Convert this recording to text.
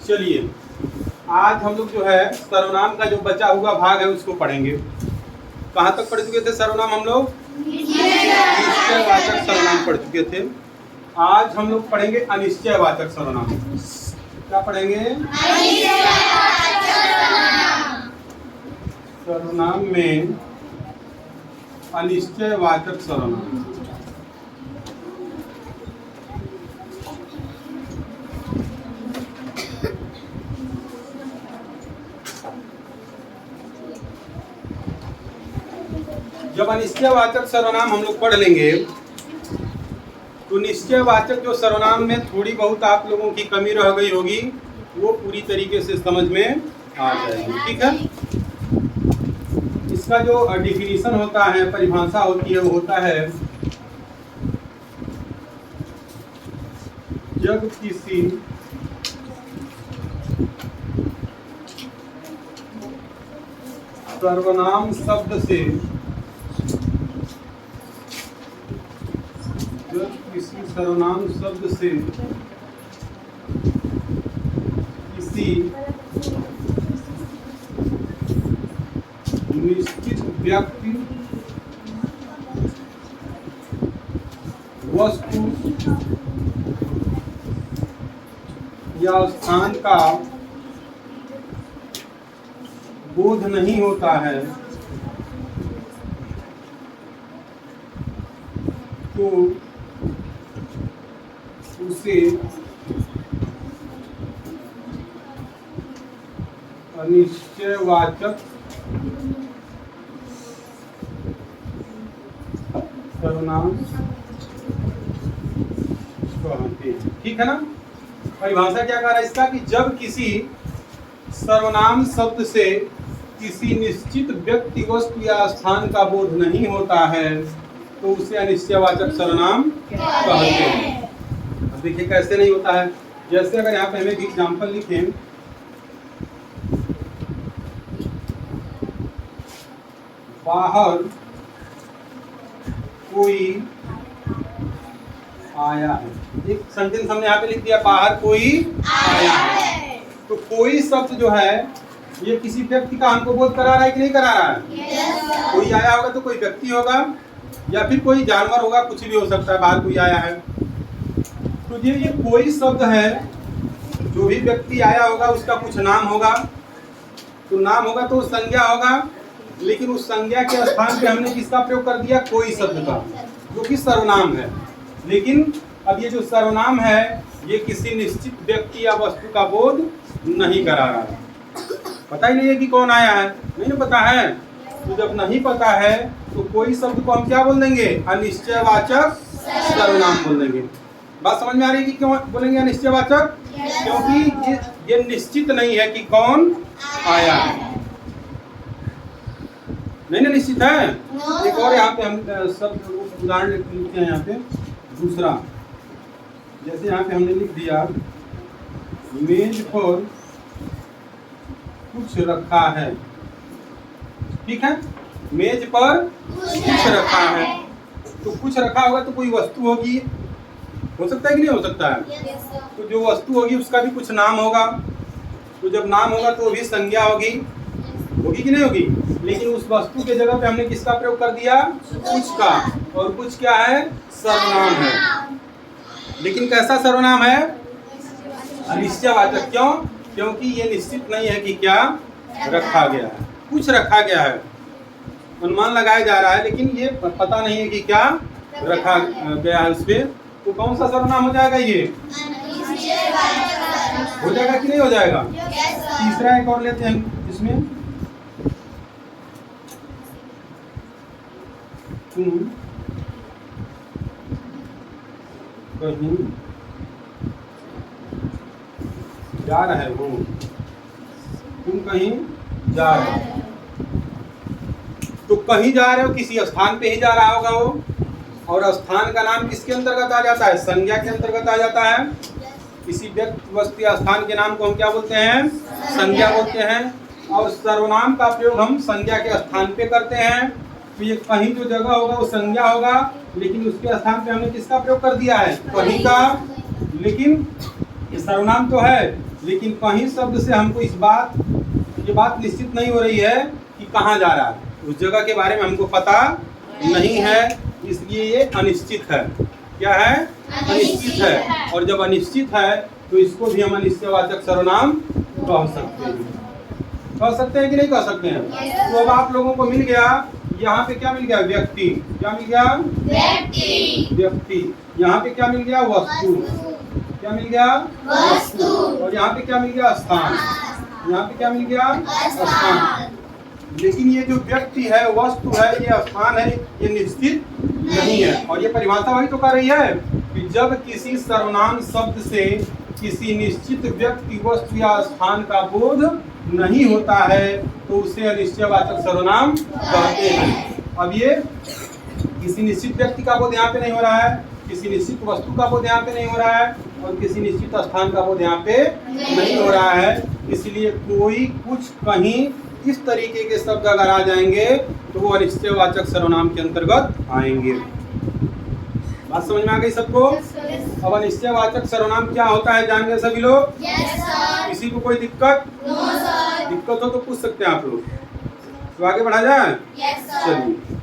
चलिए आज हम लोग जो है सर्वनाम का जो बचा हुआ भाग है उसको पढ़ेंगे। कहाँ तक पढ़ चुके थे सर्वनाम हम लोग? निश्चयवाचक सर्वनाम पढ़ चुके थे। आज हम लोग पढ़ेंगे अनिश्चयवाचक सर्वनाम। क्या पढ़ेंगे? सर्वनाम में अनिश्चयवाचक सर्वनाम। जब अनिश्चयवाचक सर्वनाम हम लोग पढ़ लेंगे तो निश्चयवाचक जो सर्वनाम में थोड़ी बहुत आप लोगों की कमी रह गई होगी वो पूरी तरीके से समझ में आ जाएगी। ठीक है, इसका जो डिफिनीशन होता है, परिभाषा होती है, वो होता है जब किसी सर्वनाम शब्द से किसी सर्वनाम शब्द से किसी निश्चित व्यक्ति, वस्तु या स्थान का बोध नहीं होता है तो उसे अनिश्चयवाचक सर्वनाम कहते हैं। ठीक है ना? परिभाषा क्या कह रहा है इसका कि जब किसी सर्वनाम शब्द से किसी निश्चित व्यक्ति, वस्तु या स्थान का बोध नहीं होता है तो उसे अनिश्चयवाचक सर्वनाम कहते हैं। अब देखिए कैसे नहीं होता है। जैसे अगर यहाँ पे हमें एक एग्जाम्पल लिखें, बाहर कोई आया है। एक सेंटेंस हमने यहाँ पे लिख दिया, बाहर कोई आया है। तो कोई शब्द जो है ये किसी व्यक्ति का हमको बोध करा रहा है कि नहीं करा रहा है? कोई आया होगा तो कोई व्यक्ति होगा या फिर कोई जानवर होगा, कुछ भी हो सकता है। बाहर कोई आया है तो ये कोई शब्द है, जो भी व्यक्ति आया होगा उसका कुछ नाम होगा, तो नाम होगा तो संज्ञा होगा, लेकिन उस संज्ञा के स्थान पे हमने किसका प्रयोग कर दिया? कोई शब्द का, जो कि सर्वनाम है। लेकिन अब ये जो सर्वनाम है ये किसी निश्चित व्यक्ति या वस्तु का बोध नहीं करा रहा है। पता ही नहीं है कि कौन आया है, नहीं पता है। तो जब नहीं पता है तो कोई शब्द को हम क्या बोल देंगे? अनिश्चयवाचक सर्वनाम बोल देंगे। बात समझ में आ रही है कि क्यों बोलेंगे अनिश्चयवाचक? क्योंकि ये निश्चित नहीं है कि कौन आया है। नहीं ना निश्चित है। एक और यहाँ पे हम सब उदाहरण लिखते हैं। यहाँ पे दूसरा, जैसे यहाँ पे हमने लिख दिया मेज पर कुछ रखा है। ठीक है, मेज पर कुछ रखा है। तो कुछ रखा होगा तो कोई वस्तु होगी, हो सकता है कि नहीं हो सकता है? तो जो वस्तु होगी उसका भी कुछ नाम होगा। तो जब नाम होगा तो भी संज्ञा होगी कि नहीं होगी? लेकिन उस वस्तु के जगह पे हमने किसका प्रयोग कर दिया? कुछ का। और कुछ क्या है? सर्वनाम है। लेकिन कैसा सर्वनाम है? अनिश्चयवाचक। क्यों? क्योंकि ये निश्चित नहीं है कि क्या रखा गया है। कुछ रखा गया है, अनुमान लगाया जा रहा है, लेकिन ये पता नहीं है कि क्या रखा गया है उस पे। तो कौन सा सर्वनाम हो जाएगा? ये हो जाएगा कि नहीं हो जाएगा? तीसरा एक और लेते हैं इसमें, तुम कहीं जा रहे हो। तुम कहीं जा रहे हो तो कहीं जा रहे हो, किसी स्थान पे ही जा रहा होगा वो। और स्थान का नाम किसके अंतर्गत आ जाता है? संज्ञा के अंतर्गत आ जाता है। किसी व्यक्ति, वस्तु या स्थान के नाम को हम क्या बोलते हैं? संज्ञा बोलते हैं। और सर्वनाम का प्रयोग हम संज्ञा के स्थान पे करते हैं। तो ये कहीं जो जगह होगा वो संज्ञा होगा, लेकिन उसके स्थान पे हमने किसका प्रयोग कर दिया है? कहीं का। लेकिन ये सर्वनाम तो है, लेकिन कहीं शब्द से हमको ये बात निश्चित नहीं हो रही है कि कहाँ जा रहा है, उस जगह के बारे में हमको पता नहीं है, इसलिए ये अनिश्चित है। क्या है? अनिश्चित है। और जब अनिश्चित है तो इसको भी हम अनिश्चयवाचक सर्वनाम कह सकते हैं। कह सकते हैं कि नहीं कह सकते हैं? तो अब आप लोगों को मिल गया, यहाँ पे क्या मिल गया? व्यक्ति। क्या मिल गया? व्यक्ति। यहाँ पे क्या मिल गया? वस्तु। क्या मिल गया? वस्तु। और यहाँ पे क्या मिल गया? स्थान। यहाँ पे क्या मिल गया? स्थान। लेकिन ये जो व्यक्ति है, वस्तु है, ये स्थान है, ये निश्चित नहीं है। और ये परिभाषा वही तो कर रही है कि जब किसी सर्वनाम शब्द से किसी निश्चित व्यक्ति, वस्तु या स्थान का बोध नहीं होता है तो उसे अनिश्चयवाचक सर्वनाम कहते हैं। अब ये किसी निश्चित व्यक्ति का बोध यहाँ पे नहीं हो रहा है, किसी निश्चित वस्तु का बोध यहाँ पे नहीं हो रहा है, और किसी निश्चित स्थान का बोध यहाँ पे नहीं हो रहा है। इसलिए कोई कुछ कहीं इस तरीके के शब्द अगर आ जाएंगे तो वो अनिश्चयवाचक सर्वनाम के अंतर्गत आएंगे। बात समझ में आ गई सबको? अब अनिश्चयवाचक सर्वनाम क्या होता है जान गए सभी लोग? किसी को कोई दिक्कत? दिक्कत हो तो पूछ सकते हैं आप लोग। तो आगे बढ़ा जाए? चलिए।